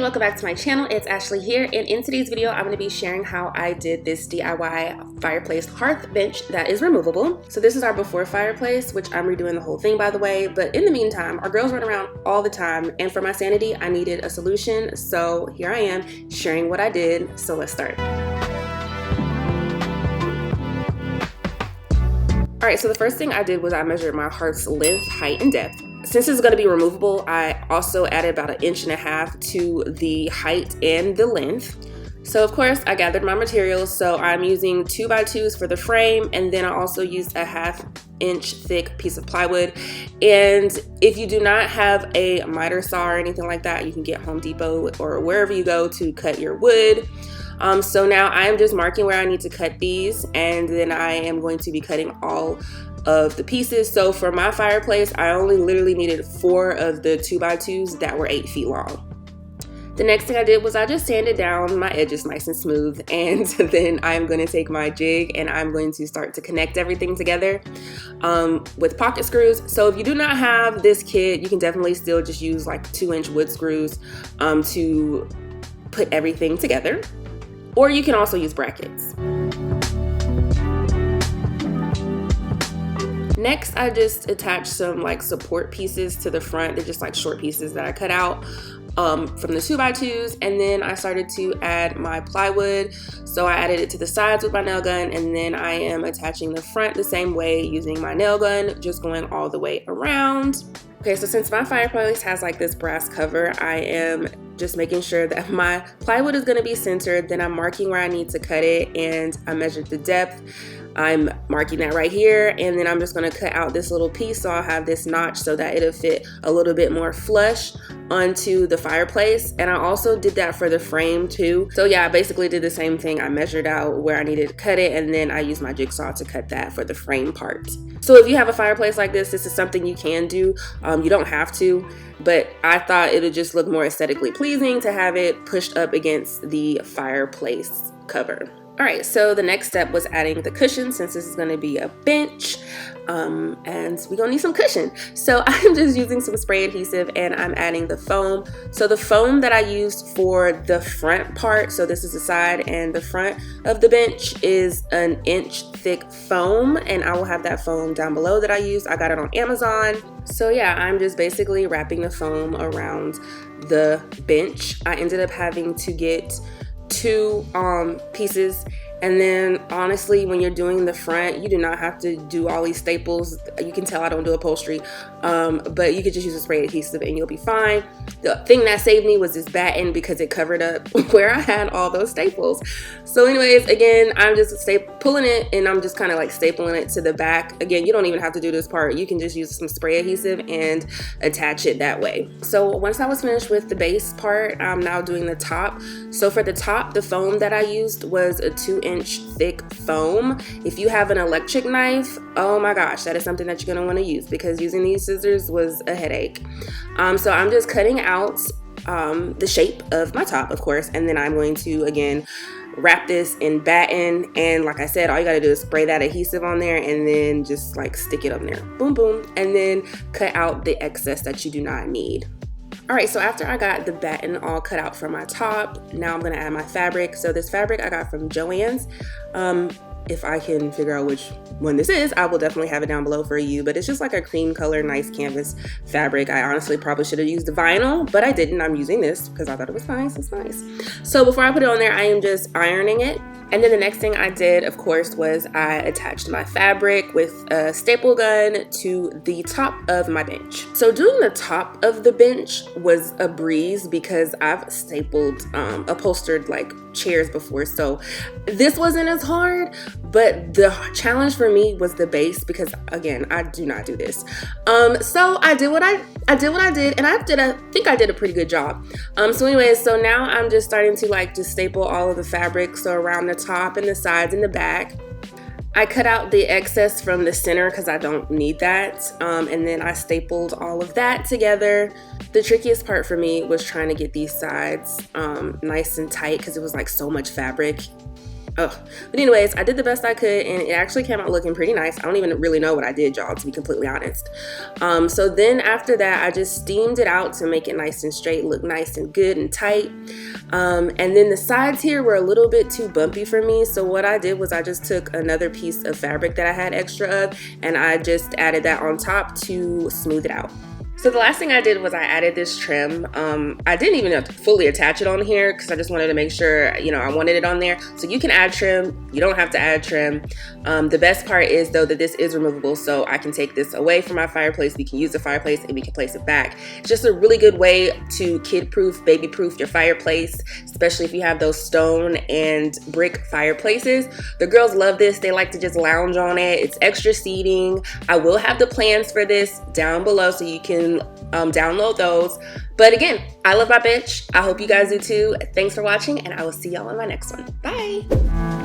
and welcome back to my channel. It's Ashley here, and in today's video I'm going to be sharing how I did this DIY fireplace hearth bench that is removable. So this is our before fireplace, which I'm redoing the whole thing by the way, but in the meantime our girls run around all the time, and for my sanity I needed a solution, so here I am sharing what I did. So let's start. Alright, so the first thing I did was I measured my hearth's length, height, and depth. Since it's going to be removable, I also added about 1.5 inches to the height and the length. So of course I gathered my materials, so I'm using 2x2s for the frame, and then I also used a 1/2 inch thick piece of plywood. And if you do not have a miter saw or anything like that, you can get Home Depot or wherever you go to cut your wood. So now I'm just marking where I need to cut these, and then I am going to be cutting all of the pieces. So for my fireplace, I only literally needed 4 of the 2x2s that were 8 feet long. The next thing I did was I just sanded down my edges nice and smooth, and then I'm going to take my jig and I'm going to start to connect everything together with pocket screws. So if you do not have this kit, you can definitely still just use like 2-inch wood screws to put everything together, or you can also use brackets. Next, I just attached some like support pieces to the front. They're just like short pieces that I cut out from the 2x2s, and then I started to add my plywood. So I added it to the sides with my nail gun, and then I am attaching the front the same way using my nail gun, just going all the way around. Okay, so since my fireplace has like this brass cover, I am just making sure that my plywood is going to be centered. Then I'm marking where I need to cut it, and I measured the depth. I'm marking that right here, and then I'm just going to cut out this little piece so I'll have this notch so that it'll fit a little bit more flush onto the fireplace. And I also did that for the frame too. So yeah, I basically did the same thing. I measured out where I needed to cut it, and then I used my jigsaw to cut that for the frame part. So if you have a fireplace like this is something you can do. You don't have to, but I thought it would just look more aesthetically pleasing to have it pushed up against the fireplace cover. Alright, so the next step was adding the cushion, since this is going to be a bench, and we're going to need some cushion. So I'm just using some spray adhesive, and I'm adding the foam. So the foam that I used for the front part, so this is the side and the front of the bench, is 1 inch thick foam, and I will have that foam down below that I used. I got it on Amazon. So yeah, I'm just basically wrapping the foam around the bench. I ended up having to get 2 pieces, and then honestly when you're doing the front, you do not have to do all these staples. You can tell I don't do upholstery, but you could just use a spray adhesive and you'll be fine. The thing that saved me was this batten, because it covered up where I had all those staples. So anyways, again, I'm just pulling it, and I'm just kind of like stapling it to the back. Again, you don't even have to do this part. You can just use some spray adhesive and attach it that way. So once I was finished with the base part, I'm now doing the top. So for the top, the foam that I used was a 2-inch thick foam. If you have an electric knife, oh my gosh, that is something that you're gonna want to use, because using these scissors was a headache. So I'm just cutting out the shape of my top, of course, and then I'm going to again wrap this in batten, and like I said, all you gotta do is spray that adhesive on there and then just like stick it on there, boom boom, and then cut out the excess that you do not need. Alright, so after I got the batten all cut out for my top, now I'm going to add my fabric. So this fabric I got from Joann's. If I can figure out which one this is, I will definitely have it down below for you, but it's just like a cream color, nice canvas fabric. I honestly probably should have used the vinyl, but I didn't. I'm using this because I thought it was nice. It's nice. So before I put it on there, I am just ironing it. And then the next thing I did, of course, was I attached my fabric with a staple gun to the top of my bench. So doing the top of the bench was a breeze, because I've stapled upholstered like chairs before, so this wasn't as hard. But the challenge for me was the base, because again, I do not do this. So I did what I did, and I think I did a pretty good job. So anyways, so now I'm just starting to like just staple all of the fabric, so around the top and the sides and the back. I cut out the excess from the center because I don't need that, and then I stapled all of that together. The trickiest part for me was trying to get these sides nice and tight, because it was like so much fabric. Oh, but anyways, I did the best I could, and it actually came out looking pretty nice. I don't even really know what I did, y'all, to be completely honest. So then after that, I just steamed it out to make it nice and straight, look nice and good and tight. And then the sides here were a little bit too bumpy for me, so what I did was I just took another piece of fabric that I had extra of, and I just added that on top to smooth it out. So the last thing I did was I added this trim. I didn't even fully attach it on here because I just wanted to make sure, you know, I wanted it on there. So you can add trim, you don't have to add trim. The best part is though that this is removable, so I can take this away from my fireplace, we can use the fireplace, and we can place it back. It's just a really good way to kid-proof, baby-proof your fireplace, especially if you have those stone and brick fireplaces. The girls love this, they like to just lounge on it. It's extra seating. I will have the plans for this down below so you can download those. But again, I love my bench. I hope you guys do too. Thanks for watching, and I will see y'all in my next one. Bye.